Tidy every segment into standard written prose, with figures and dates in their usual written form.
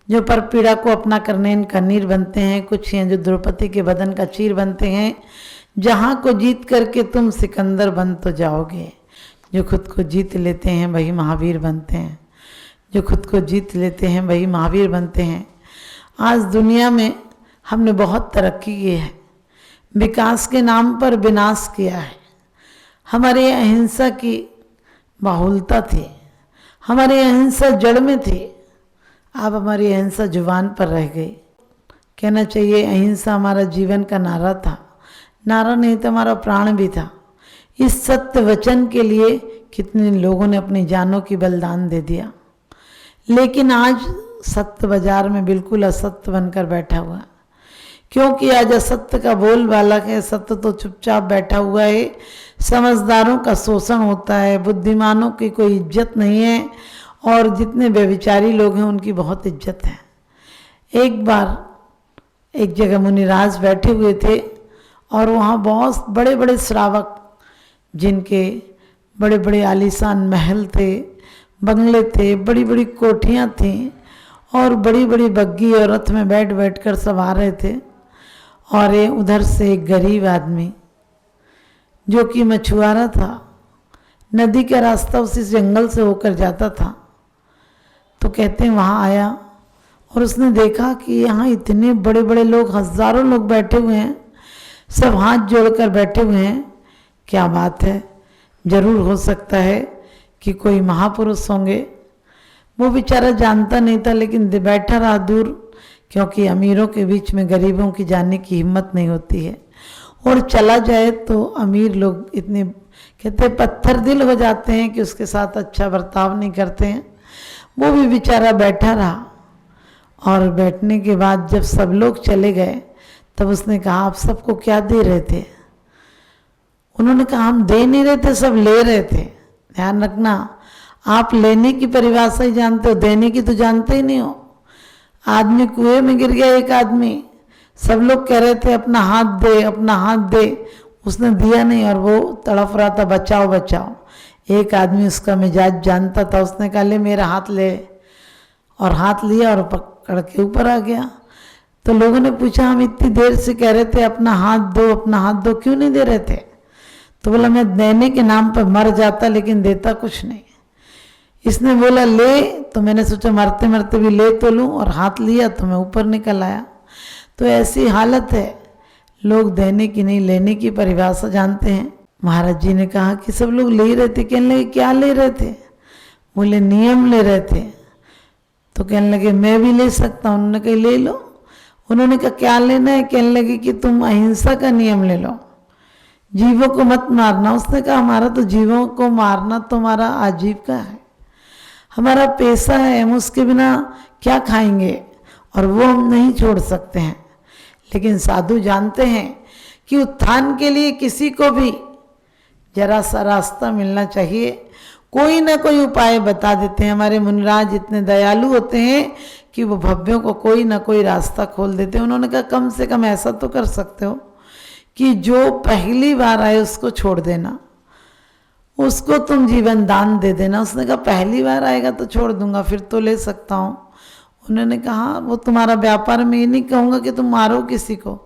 जो परपीड़ा को अपना करने इनका नीर बनते हैं, कुछ हैं जो द्रौपदी के बदन का चीर बनते हैं। जहाँ को जीत करके तुम सिकंदर बन तो जाओगे। जो खुद को जीत लेते हैं वही महावीर बनते हैं, जो खुद को जीत लेते हैं वही महावीर बनते हैं। आज दुनिया में हमने बहुत तरक्की की है, विकास के नाम पर विनाश किया है। हमारी अहिंसा की बाहुलता थी, हमारी अहिंसा जड़ में थी, अब हमारी अहिंसा जुबान पर रह गई। कहना चाहिए अहिंसा हमारा जीवन का नारा था, नारा नहीं तो हमारा प्राण भी था। इस सत्य वचन के लिए कितने लोगों ने अपनी जानों की बलिदान दे दिया, लेकिन आज सत्य बाजार में बिल्कुल असत्य बनकर बैठा हुआ, क्योंकि आज असत्य का बोलबाला है, सत्य तो चुपचाप बैठा हुआ है। समझदारों का शोषण होता है, बुद्धिमानों की कोई इज्जत नहीं है, और जितने व्यभिचारी लोग हैं उनकी बहुत इज्जत है। एक बार एक जगह मुनिराज बैठे हुए थे और वहाँ बहुत बड़े बड़े श्रावक, जिनके बड़े बड़े आलीशान महल थे, बंगले थे, बड़ी बड़ी कोठियाँ थीं, और बड़ी बड़ी बग्गी और रथ में बैठ बैठ कर सब आ रहे थे। और ये उधर से एक गरीब आदमी जो कि मछुआरा था, नदी का रास्ता उसी जंगल से होकर जाता था, तो कहते हैं वहाँ आया और उसने देखा कि यहाँ इतने बड़े बड़े लोग, हजारों लोग बैठे हुए हैं, सब हाथ जोड़कर बैठे हुए हैं। क्या बात है, जरूर हो सकता है कि कोई महापुरुष होंगे। वो बेचारा जानता नहीं था, लेकिन बैठा रहा दूर, क्योंकि अमीरों के बीच में गरीबों की जाने की हिम्मत नहीं होती है, और चला जाए तो अमीर लोग इतने कहते पत्थर दिल हो जाते हैं कि उसके साथ अच्छा बर्ताव नहीं करते हैं। वो भी बेचारा बैठा रहा, और बैठने के बाद जब सब लोग चले गए तब उसने कहा आप सबको क्या दे रहे थे? उन्होंने कहा हम दे नहीं रहे थे, सब ले रहे थे। ध्यान रखना, आप लेने की परिभाषा ही जानते हो, देने की तो जानते ही नहीं हो। आदमी कुएं में गिर गया, एक आदमी, सब लोग कह रहे थे अपना हाथ दे, अपना हाथ दे, उसने दिया नहीं और वो तड़फ रहा था बचाओ बचाओ। एक आदमी उसका मिजाज जानता था, उसने कहा ले मेरा हाथ ले, और हाथ लिया और पकड़ के ऊपर आ गया। तो लोगों ने पूछा हम इतनी देर से कह रहे थे अपना हाथ दो, अपना हाथ दो, क्यों नहीं दे रहे थे? तो बोला मैं देने के नाम पर मर जाता, लेकिन देता कुछ नहीं। इसने बोला ले, तो मैंने सोचा मरते मरते भी ले तो लूं, और हाथ लिया तो मैं ऊपर निकल आया। तो ऐसी हालत है, लोग देने की नहीं लेने की परिभाषा जानते हैं। महाराज जी ने कहा कि सब लोग ले रहे थे। कहने लगे क्या ले रहे थे? बोले नियम ले रहे थे। तो कहने लगे मैं भी ले सकता हूँ। उन्होंने कहा ले लो। उन्होंने कहा क्या लेना है? कहने लगे कि तुम अहिंसा का नियम ले लो, जीवों को मत मारना। उसने कहा हमारा तो जीवों को मारना तो हमारा आजीविका है, हमारा पैसा है, हम उसके बिना क्या खाएंगे, और वो हम नहीं छोड़ सकते हैं। लेकिन साधु जानते हैं कि उत्थान के लिए किसी को भी जरा सा रास्ता मिलना चाहिए, कोई ना कोई उपाय बता देते हैं। हमारे मुनिराज इतने दयालु होते हैं कि वो भव्यों को कोई ना कोई रास्ता खोल देते हैं। उन्होंने कहा कम से कम ऐसा तो कर सकते हो कि जो पहली बार आए उसको छोड़ देना, उसको तुम जीवन दान दे देना। उसने कहा पहली बार आएगा तो छोड़ दूंगा, फिर तो ले सकता हूँ। उन्होंने कहा वो तुम्हारा व्यापार, में ये नहीं कहूँगा कि तुम मारो किसी को,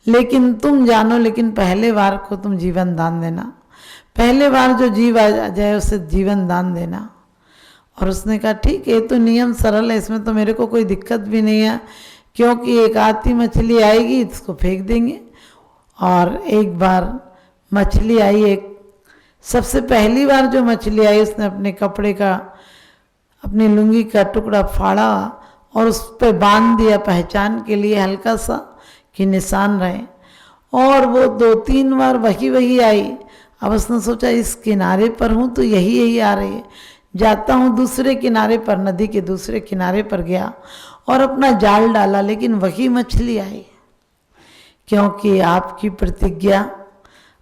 लेकिन तुम जानो, लेकिन पहले बार को तुम जीवन दान देना, पहले बार जो जीव आ जाए उसे जीवन दान देना। और उसने कहा ठीक है, तो नियम सरल है, इसमें तो मेरे को कोई दिक्कत भी नहीं है, क्योंकि एक आती मछली आएगी इसको फेंक देंगे। और एक बार मछली आई, एक सबसे पहली बार जो मछली आई उसने अपने कपड़े का, अपनी लुंगी का टुकड़ा फाड़ा और उस पर बांध दिया पहचान के लिए हल्का सा कि निशान रहे। और वो 2-3 बार वही आई। अब उसने सोचा इस किनारे पर हूँ तो यही आ रही है, जाता हूँ दूसरे किनारे पर, नदी के दूसरे किनारे पर गया और अपना जाल डाला, लेकिन वही मछली आई। क्योंकि आपकी प्रतिज्ञा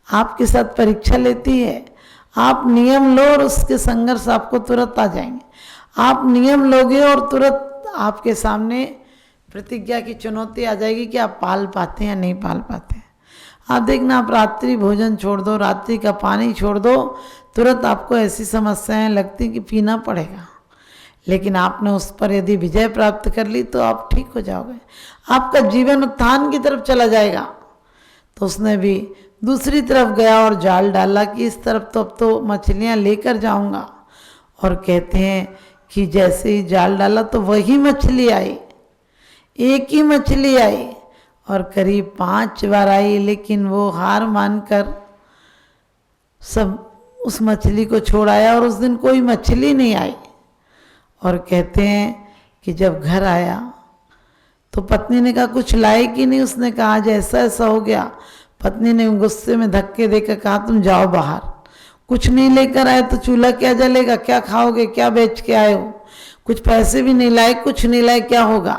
आपके साथ परीक्षा लेती है। आप नियम लो और उसके संघर्ष आपको तुरंत आ जाएंगे। आप नियम लोगे और तुरंत आपके सामने प्रतिज्ञा की चुनौती आ जाएगी कि आप पाल पाते हैं या नहीं पाल पाते हैं। आप देखना, आप रात्रि भोजन छोड़ दो, रात्रि का पानी छोड़ दो, तुरंत आपको ऐसी समस्याएं लगती कि पीना पड़ेगा। लेकिन आपने उस पर यदि विजय प्राप्त कर ली तो आप ठीक हो जाओगे, आपका जीवन उत्थान की तरफ चला जाएगा। तो उसने भी दूसरी तरफ गया और जाल डाला कि इस तरफ तो अब तो मछलियाँ लेकर जाऊंगा। और कहते हैं कि जैसे ही जाल डाला तो वही मछली आई, एक ही मछली आई और करीब 5 बार आई, लेकिन वो हार मानकर सब उस मछली को छोड़ाया और उस दिन कोई मछली नहीं आई। और कहते हैं कि जब घर आया तो पत्नी ने कहा कुछ लाए कि नहीं, उसने कहा आज ऐसा ऐसा हो गया। पत्नी ने गुस्से में धक्के देकर कहा तुम जाओ बाहर, कुछ नहीं लेकर आए तो चूल्हा क्या जलेगा, क्या खाओगे, क्या बेच के आए हो, कुछ पैसे भी नहीं लाए, कुछ नहीं लाए, क्या होगा।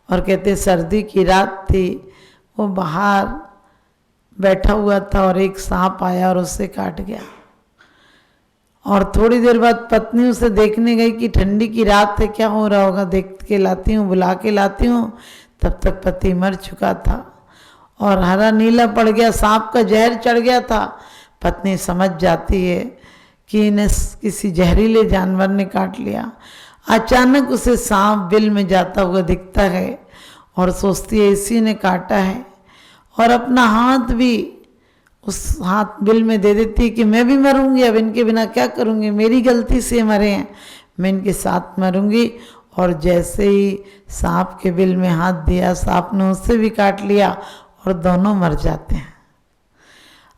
और कहते सर्दी की रात थी, वो बाहर बैठा हुआ था और एक सांप आया और उससे काट गया। और थोड़ी देर बाद पत्नी उसे देखने गई कि ठंडी की रात है, क्या हो रहा होगा, देख के लाती हूँ, बुला के लाती हूँ। तब तक पति मर चुका था और हरा नीला पड़ गया, सांप का जहर चढ़ गया था। पत्नी समझ जाती है कि इन्हें किसी जहरीले जानवर ने काट लिया। अचानक उसे सांप बिल में जाता हुआ दिखता है और सोचती है इसी ने काटा है, और अपना हाथ भी उस हाथ बिल में दे देती है कि मैं भी मरूंगी, अब इनके बिना क्या करूंगी, मेरी गलती से मरे हैं, मैं इनके साथ मरूंगी। और जैसे ही सांप के बिल में हाथ दिया, सांप ने उससे भी काट लिया और दोनों मर जाते हैं।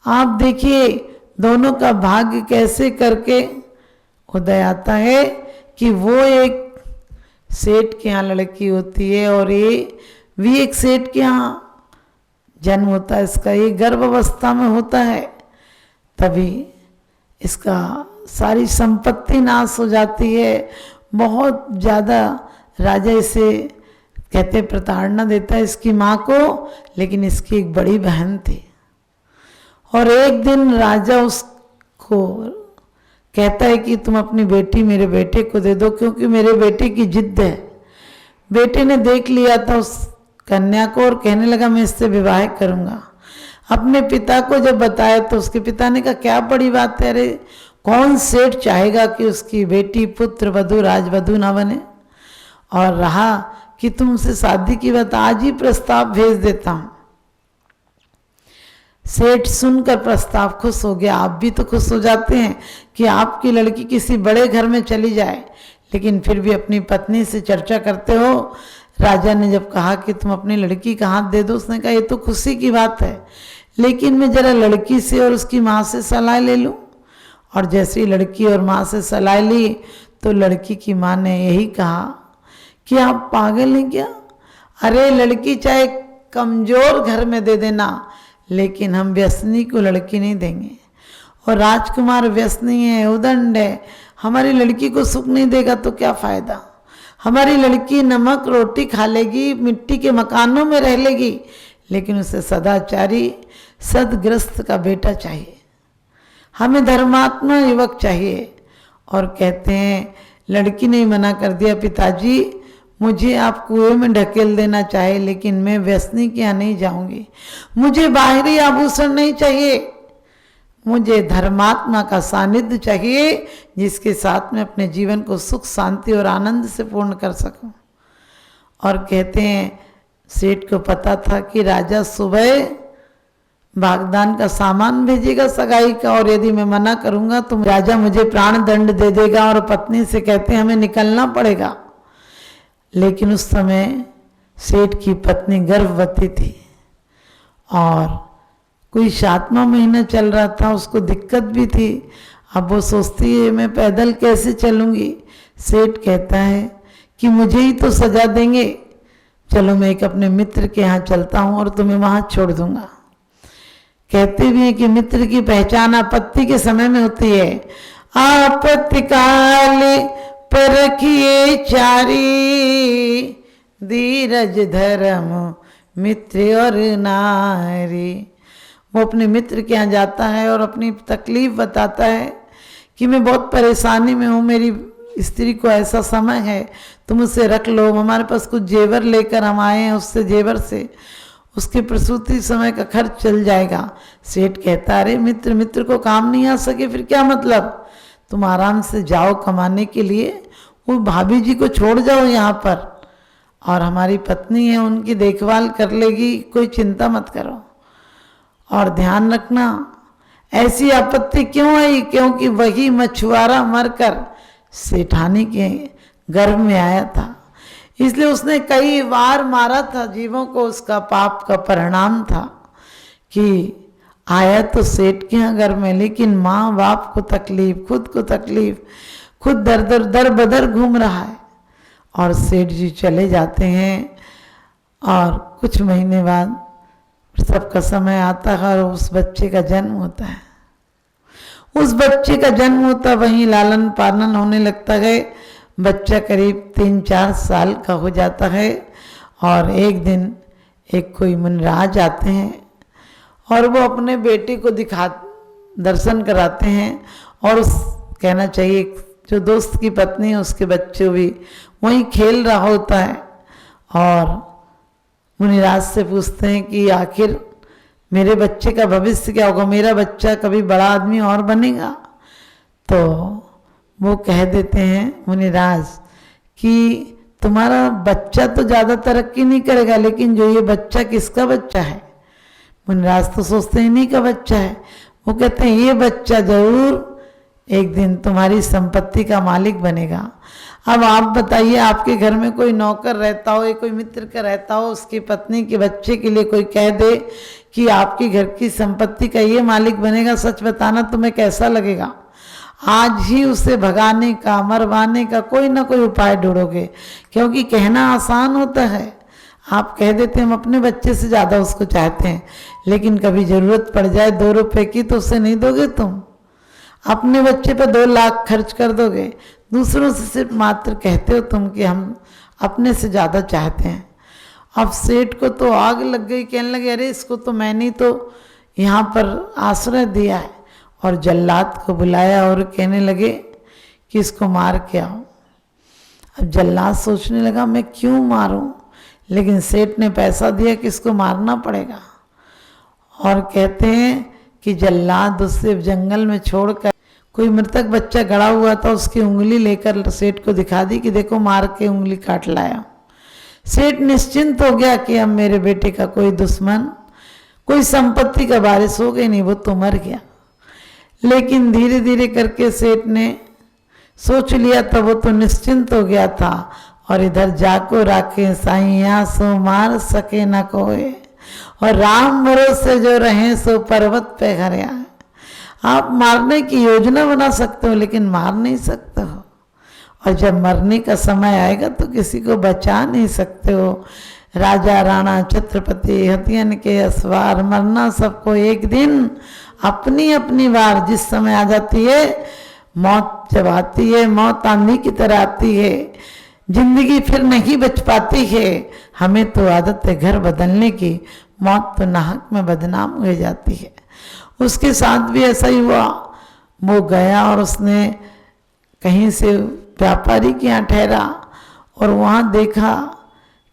आप देखिए दोनों का भाग्य कैसे करके उदय आता है कि वो एक सेठ के यहाँ लड़की होती है और ये भी एक सेठ के यहाँ जन्म होता है इसका, ये गर्भ अवस्था में होता है, तभी इसका सारी संपत्ति नाश हो जाती है। बहुत ज़्यादा राजा इसे कहते प्रताड़ना देता है इसकी माँ को, लेकिन इसकी एक बड़ी बहन थी। और एक दिन राजा उसको कहता है कि तुम अपनी बेटी मेरे बेटे को दे दो, क्योंकि मेरे बेटे की जिद है। बेटे ने देख लिया था उस कन्या को और कहने लगा मैं इससे विवाह करूंगा। अपने पिता को जब बताया तो उसके पिता ने कहा क्या बड़ी बात है, अरे कौन सेठ चाहेगा कि उसकी बेटी पुत्र वधू राजवधू ना बने। और रहा कि तुमसे शादी की बात, आज ही प्रस्ताव भेज देता हूं। सेठ सुनकर प्रस्ताव खुश हो गया। आप भी तो खुश हो जाते हैं कि आपकी लड़की किसी बड़े घर में चली जाए, लेकिन फिर भी अपनी पत्नी से चर्चा करते हो। राजा ने जब कहा कि तुम अपनी लड़की का हाथ दे दो, उसने कहा ये तो खुशी की बात है, लेकिन मैं जरा लड़की से और उसकी माँ से सलाह ले लूँ। और जैसे ही लड़की और माँ से सलाह ली तो लड़की की माँ ने यही कहा कि आप पागल हैं क्या, अरे लड़की चाहे कमजोर घर में दे देना, लेकिन हम व्यसनी को लड़की नहीं देंगे। और राजकुमार व्यसनी है, उदंड है, हमारी लड़की को सुख नहीं देगा तो क्या फायदा। हमारी लड़की नमक रोटी खा लेगी, मिट्टी के मकानों में रह लेगी, लेकिन उसे सदाचारी सदग्रस्त का बेटा चाहिए, हमें धर्मात्मा युवक चाहिए। और कहते हैं लड़की ने मना कर दिया, पिताजी मुझे आप कुएं में ढकेल देना चाहे, लेकिन मैं व्यसनी के यहाँ नहीं जाऊंगी। मुझे बाहरी आभूषण नहीं चाहिए, मुझे धर्मात्मा का सानिध्य चाहिए जिसके साथ में अपने जीवन को सुख शांति और आनंद से पूर्ण कर सकूं। और कहते हैं सेठ को पता था कि राजा सुबह बागदान का सामान भेजेगा सगाई का, और यदि मैं मना करूंगा तो राजा मुझे प्राण दंड दे देगा। और पत्नी से कहते हैं हमें निकलना पड़ेगा। लेकिन उस समय सेठ की पत्नी गर्भवती थी और कोई 7वां महीना चल रहा था, उसको दिक्कत भी थी। अब वो सोचती है मैं पैदल कैसे चलूंगी। सेठ कहता है कि मुझे ही तो सजा देंगे, चलो मैं एक अपने मित्र के यहाँ चलता हूँ और तुम्हें वहाँ छोड़ दूंगा। कहते भी हैं कि मित्र की पहचान आपत्ति के समय में होती है। आपत्ति काल परखिए चारी, धीरज धर्म मित्र और नारी। वो अपने मित्र के यहाँ जाता है और अपनी तकलीफ बताता है कि मैं बहुत परेशानी में हूँ, मेरी स्त्री को ऐसा समय है, तुम उसे रख लो, हमारे पास कुछ जेवर लेकर हम आए हैं, उससे जेवर से उसके प्रसूति समय का खर्च चल जाएगा। सेठ कहता अरे मित्र मित्र को काम नहीं आ सके फिर क्या मतलब, तुम आराम से जाओ कमाने के लिए, वो भाभी जी को छोड़ जाओ यहाँ पर, और हमारी पत्नी है उनकी देखभाल कर लेगी, कोई चिंता मत करो। और ध्यान रखना ऐसी आपत्ति क्यों आई, क्योंकि वही मछुआरा मरकर सेठानी के गर्भ में आया था, इसलिए उसने कई बार मारा था जीवों को। उसका पाप का परिणाम था कि आया तो सेठ के यहाँ घर में, लेकिन माँ बाप को तकलीफ, खुद को तकलीफ, खुद दर दर बदर घूम रहा है। और सेठ जी चले जाते हैं और कुछ महीने बाद सबका समय आता है और उस बच्चे का जन्म होता है। उस बच्चे का जन्म होता, वहीं लालन पालन होने लगता है। बच्चा करीब 3-4 साल का हो जाता है। और एक दिन एक कोई मुनिराज आते हैं और वो अपने बेटे को दर्शन कराते हैं। और उस कहना चाहिए जो दोस्त की पत्नी है उसके बच्चे भी वहीं खेल रहा होता है। और मुनिराज से पूछते हैं कि आखिर मेरे बच्चे का भविष्य क्या होगा, मेरा बच्चा कभी बड़ा आदमी और बनेगा? तो वो कह देते हैं मुनिराज कि तुम्हारा बच्चा तो ज़्यादा तरक्की नहीं करेगा, लेकिन जो ये बच्चा किसका बच्चा है? मुनिराज तो सोचते हैं इन्हीं का बच्चा है। वो कहते हैं ये बच्चा जरूर एक दिन तुम्हारी संपत्ति का मालिक बनेगा। अब आप बताइए, आपके घर में कोई नौकर रहता हो या कोई मित्र का रहता हो, उसकी पत्नी के बच्चे के लिए कोई कह दे कि आपके घर की संपत्ति का ये मालिक बनेगा, सच बताना तुम्हें कैसा लगेगा? आज ही उसे भगाने का, मरवाने का कोई ना कोई उपाय ढूंढोगे, क्योंकि कहना आसान होता है। आप कह देते हैं हम अपने बच्चे से ज़्यादा उसको चाहते हैं, लेकिन कभी ज़रूरत पड़ जाए 2 रुपए की तो उसे नहीं दोगे तुम। अपने बच्चे पर 2 लाख खर्च कर दोगे, दूसरों से सिर्फ मात्र कहते हो तुम कि हम अपने से ज़्यादा चाहते हैं। अब सेठ को तो आग लग गई, कहने लगे अरे इसको तो मैंने तो यहाँ पर आश्रय दिया है। और जल्लाद को बुलाया और कहने लगे कि इसको मार के आओ। अब जल्लाद सोचने लगा मैं क्यों मारूं, लेकिन सेठ ने पैसा दिया कि इसको मारना पड़ेगा। और कहते हैं कि जल्लाद उससे जंगल में छोड़कर कोई मृतक बच्चा गड़ा हुआ था, उसकी उंगली लेकर सेठ को दिखा दी कि देखो मार के उंगली काट लाया। सेठ निश्चिंत हो गया कि अब मेरे बेटे का कोई दुश्मन, कोई संपत्ति का वारिस हो गई नहीं, वो तो मर गया। लेकिन धीरे धीरे करके सेठ ने सोच लिया था, वो तो निश्चिंत हो गया था। और इधर जाको राखे साइया सो मार सके न कोई, और राम भरोसे जो रहे सो पर्वत पे घर आए। आप मारने की योजना बना सकते हो लेकिन मार नहीं सकते हो, और जब मरने का समय आएगा तो किसी को बचा नहीं सकते हो। राजा राणा छत्रपति हथियन के असवार, मरना सबको एक दिन, अपनी अपनी बार जिस समय आ जाती है। मौत जब आती है, मौत आंधी की तरह आती है, जिंदगी फिर नहीं बच पाती है। हमें तो आदत है घर बदलने की, मौत तो नाहक में बदनाम हो जाती है। उसके साथ भी ऐसा ही हुआ। वो गया और उसने कहीं से व्यापारी के यहाँ ठहरा और वहाँ देखा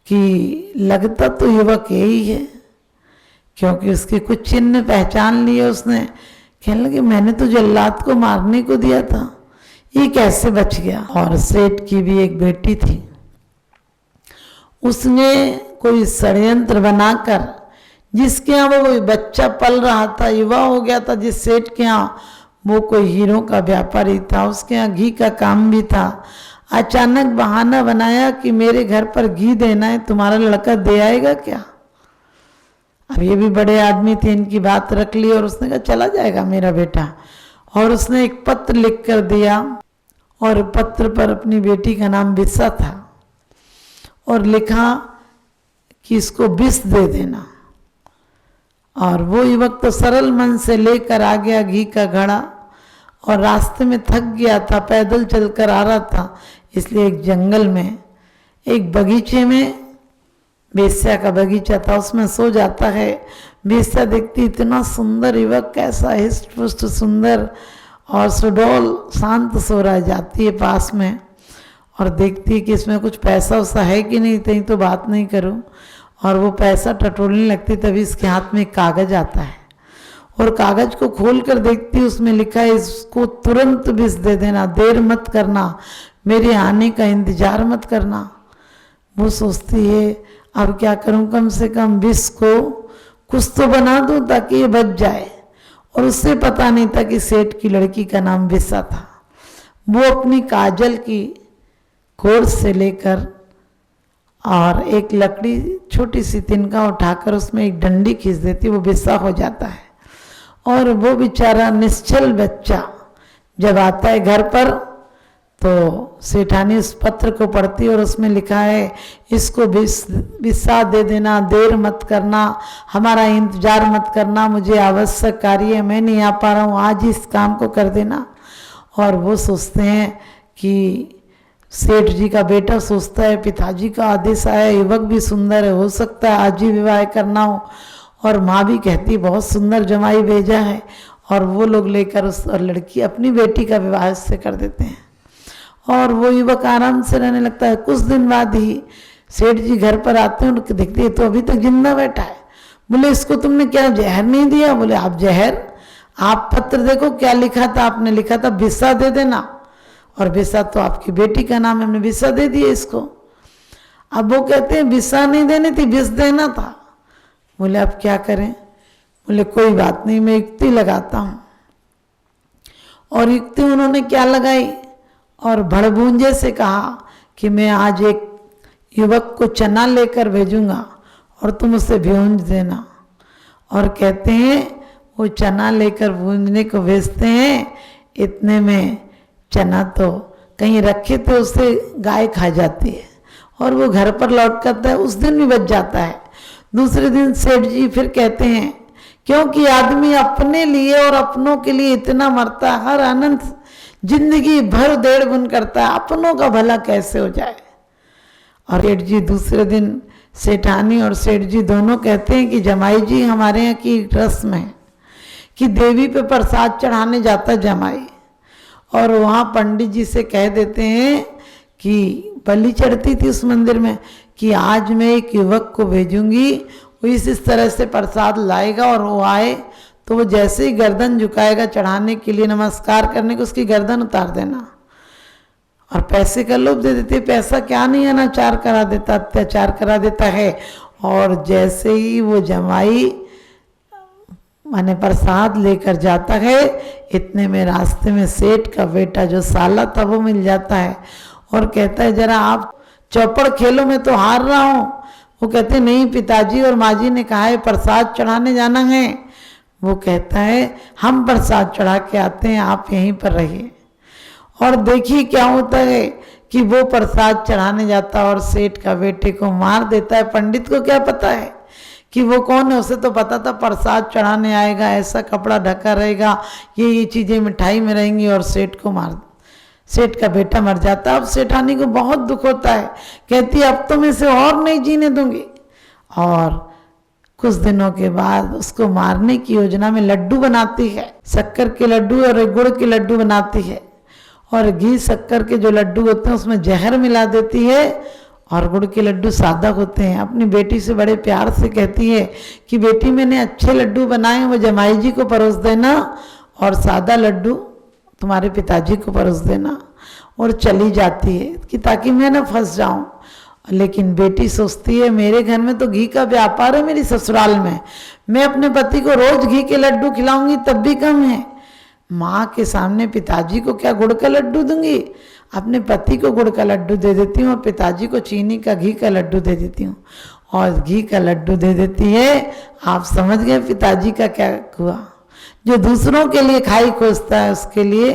कि लगता तो युवक यही है, क्योंकि उसके कुछ चिन्ह पहचान लिए उसने। कहने लगे मैंने तो जल्लाद को मारने को दिया था, ये कैसे बच गया? और सेठ की भी एक बेटी थी, उसने कोई षड्यंत्र बनाकर, जिसके यहाँ वो कोई बच्चा पल रहा था, युवा हो गया था, जिस सेठ के यहाँ वो कोई हीरों का व्यापारी था, उसके यहाँ घी का काम भी था। अचानक बहाना बनाया कि मेरे घर पर घी देना है, तुम्हारा लड़का दे आएगा क्या? अब ये भी बड़े आदमी थे, इनकी बात रख ली और उसने कहा चला जाएगा मेरा बेटा। और उसने एक पत्र लिख कर दिया और पत्र पर अपनी बेटी का नाम बिस्सा था और लिखा कि इसको विष दे देना। और वो युवक तो सरल मन से लेकर आ गया घी का घड़ा, और रास्ते में थक गया था, पैदल चलकर आ रहा था, इसलिए एक जंगल में एक बगीचे में, बेस्या का बगीचा था, उसमें सो जाता है। बेस्या देखती इतना सुंदर युवक, कैसा हिस्ट पुष्ट सुंदर और सुडौल, शांत सो रह जाती है पास में और देखती है कि इसमें कुछ पैसा वैसा है कि नहीं, कहीं तो बात नहीं करूं। और वो पैसा टटोलने लगती, तभी इसके हाथ में एक कागज आता है और कागज को खोल कर देखती, उसमें लिखा है इसको तुरंत विष दे देना, देर मत करना, मेरे आने का इंतजार मत करना। वो सोचती है अब क्या करूं, कम से कम विष को कुछ तो बना दूं ताकि ये बच जाए। और उससे पता नहीं था कि सेठ की लड़की का नाम विषा था। वो अपनी काजल की कोर से लेकर और एक लकड़ी छोटी सी तिनका उठाकर उसमें एक डंडी खींच देती, वो विषा हो जाता है। और वो बेचारा निश्चल बच्चा जब आता है घर पर तो सेठानी उस पत्र को पढ़ती और उसमें लिखा है इसको विषा दे देना, देर मत करना, हमारा इंतजार मत करना, मुझे आवश्यक कार्य है, मैं नहीं आ पा रहा हूँ, आज ही इस काम को कर देना। और वो सोचते हैं कि सेठ जी का बेटा सोचता है पिताजी का आदेश आया, युवक भी सुंदर है, हो सकता है आज ही विवाह करना हो। और माँ भी कहती बहुत सुंदर जमाई भेजा है। और वो लोग लेकर उस और लड़की अपनी बेटी का विवाह उससे कर देते हैं और वो युवक आराम से रहने लगता है। कुछ दिन बाद ही सेठ जी घर पर आते हैं और देखते हैं तो अभी तक जिंदा बैठा है। बोले इसको तुमने क्या जहर नहीं दिया? बोले आप जहर, आप पत्र देखो क्या लिखा था, आपने लिखा था विषा दे देना और विषा तो आपकी बेटी का नाम है, हमने विषा दे दिया इसको। अब वो कहते हैं विषा नहीं देनी थी, विष देना था। बोले अब क्या करें? बोले कोई बात नहीं, मैं युक्ति लगाता हूँ। और युक्ति उन्होंने क्या लगाई और भड़बूंजे से कहा कि मैं आज एक युवक को चना लेकर भेजूंगा और तुम उसे भूंज देना। और कहते हैं वो चना लेकर भूंजने को भेजते हैं, इतने में चना तो कहीं रखे तो उसे गाय खा जाती है और वो घर पर लौट करता है, उस दिन भी बच जाता है। दूसरे दिन सेठ जी फिर कहते हैं क्योंकि आदमी अपने लिए और अपनों के लिए इतना मरता है, हर आनंद जिंदगी भर देड़ गुन करता है, अपनों का भला कैसे हो जाए। और सेठ जी दूसरे दिन सेठानी और सेठ जी दोनों कहते हैं कि जमाई जी हमारे यहाँ की रस्म है कि देवी पे प्रसाद चढ़ाने जाता जमाई और वहाँ पंडित जी से कह देते हैं कि बलि चढ़ती थी उस मंदिर में कि आज मैं एक युवक को भेजूंगी, वो इस तरह से प्रसाद लाएगा और वो आए तो वो जैसे ही गर्दन झुकाएगा चढ़ाने के लिए नमस्कार करने को उसकी गर्दन उतार देना। और पैसे का लोभ दे देते, पैसा क्या नहीं अनाचार करा देता, अत्याचार करा देता है। और जैसे ही वो जमाई माने प्रसाद लेकर जाता है, इतने में रास्ते में सेठ का बेटा जो साला था वो मिल जाता है और कहता है जरा आप चौपड़ खेलो, मैं तो हार रहा हूँ। वो कहते नहीं पिताजी और माँ जी ने कहा है प्रसाद चढ़ाने जाना है। वो कहता है हम प्रसाद चढ़ा के आते हैं, आप यहीं पर रहिए। और देखिए क्या होता है कि वो प्रसाद चढ़ाने जाता है और सेठ का बेटे को मार देता है। पंडित को क्या पता है कि वो कौन है, उसे तो पता था प्रसाद चढ़ाने आएगा, ऐसा कपड़ा ढका रहेगा, ये चीज़ें मिठाई में रहेंगी और सेठ को मार, सेठ का बेटा मर जाता है। अब सेठानी को बहुत दुख होता है, कहती है अब तो मैं इसे और नहीं जीने दूंगी। और कुछ दिनों के बाद उसको मारने की योजना में लड्डू बनाती है, शक्कर के लड्डू और गुड़ के लड्डू बनाती है और घी शक्कर के जो लड्डू होते हैं उसमें जहर मिला देती है और गुड़ के लड्डू सादा होते हैं। अपनी बेटी से बड़े प्यार से कहती है कि बेटी मैंने अच्छे लड्डू बनाए हैं, वो जमाई जी को परोस देना और सादा लड्डू तुम्हारे पिताजी को परोस देना। और चली जाती है कि ताकि मैं ना फंस जाऊं। लेकिन बेटी सोचती है मेरे घर में तो घी का व्यापार है, मेरी ससुराल में मैं अपने पति को रोज घी के लड्डू खिलाऊंगी तब भी कम है। माँ के सामने पिताजी को क्या गुड़ का लड्डू दूंगी, अपने पति को गुड़ का लड्डू दे देती हूँ और पिताजी को चीनी का घी का लड्डू दे देती हूँ। और घी का लड्डू दे देती है। आप समझ गए पिताजी का क्या हुआ। जो दूसरों के लिए खाई खोजता है उसके लिए,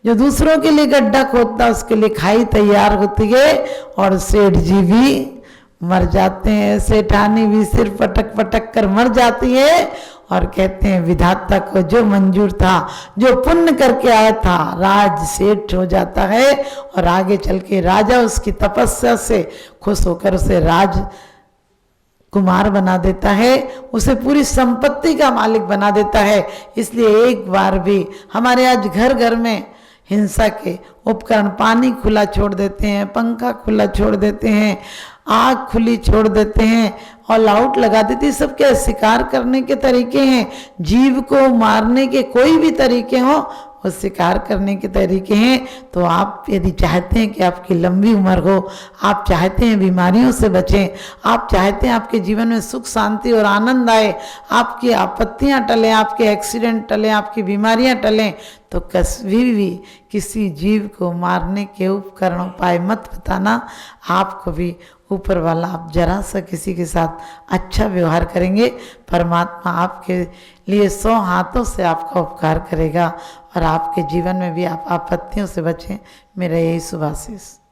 जो दूसरों के लिए गड्ढा खोदता है उसके लिए खाई तैयार होती है। और सेठ जी भी मर जाते हैं, सेठानी भी सिर पटक पटक कर मर जाती है। और कहते हैं विधाता को जो मंजूर था, जो पुण्य करके आया था, राज सेठ हो जाता है और आगे चल के राजा उसकी तपस्या से खुश होकर उसे राज कुमार बना देता है, उसे पूरी संपत्ति का मालिक बना देता है। इसलिए एक बार भी हमारे आज घर घर में हिंसा के उपकरण, पानी खुला छोड़ देते हैं, पंखा खुला छोड़ देते हैं, आग खुली छोड़ देते हैं, ऑल आउट लगा देते हैं। सब क्या शिकार करने के तरीके हैं, जीव को मारने के कोई भी तरीके हों वो शिकार करने के तरीके हैं। तो आप यदि चाहते हैं कि आपकी लंबी उम्र हो, आप चाहते हैं बीमारियों से बचें, आप चाहते हैं आपके जीवन में सुख शांति और आनंद आए, आपकी आपत्तियां टलें, आपके एक्सीडेंट टलें, आपकी बीमारियां टलें, तो कभी भी किसी जीव को मारने के उपकरण उपाय मत बताना। आपको भी ऊपर वाला आप जरा सा किसी के साथ अच्छा व्यवहार करेंगे, परमात्मा आपके लिए 100 हाथों से आपका उपकार करेगा और आपके जीवन में भी आप आपत्तियों से बचें। मेरा यही शुभ आशीष।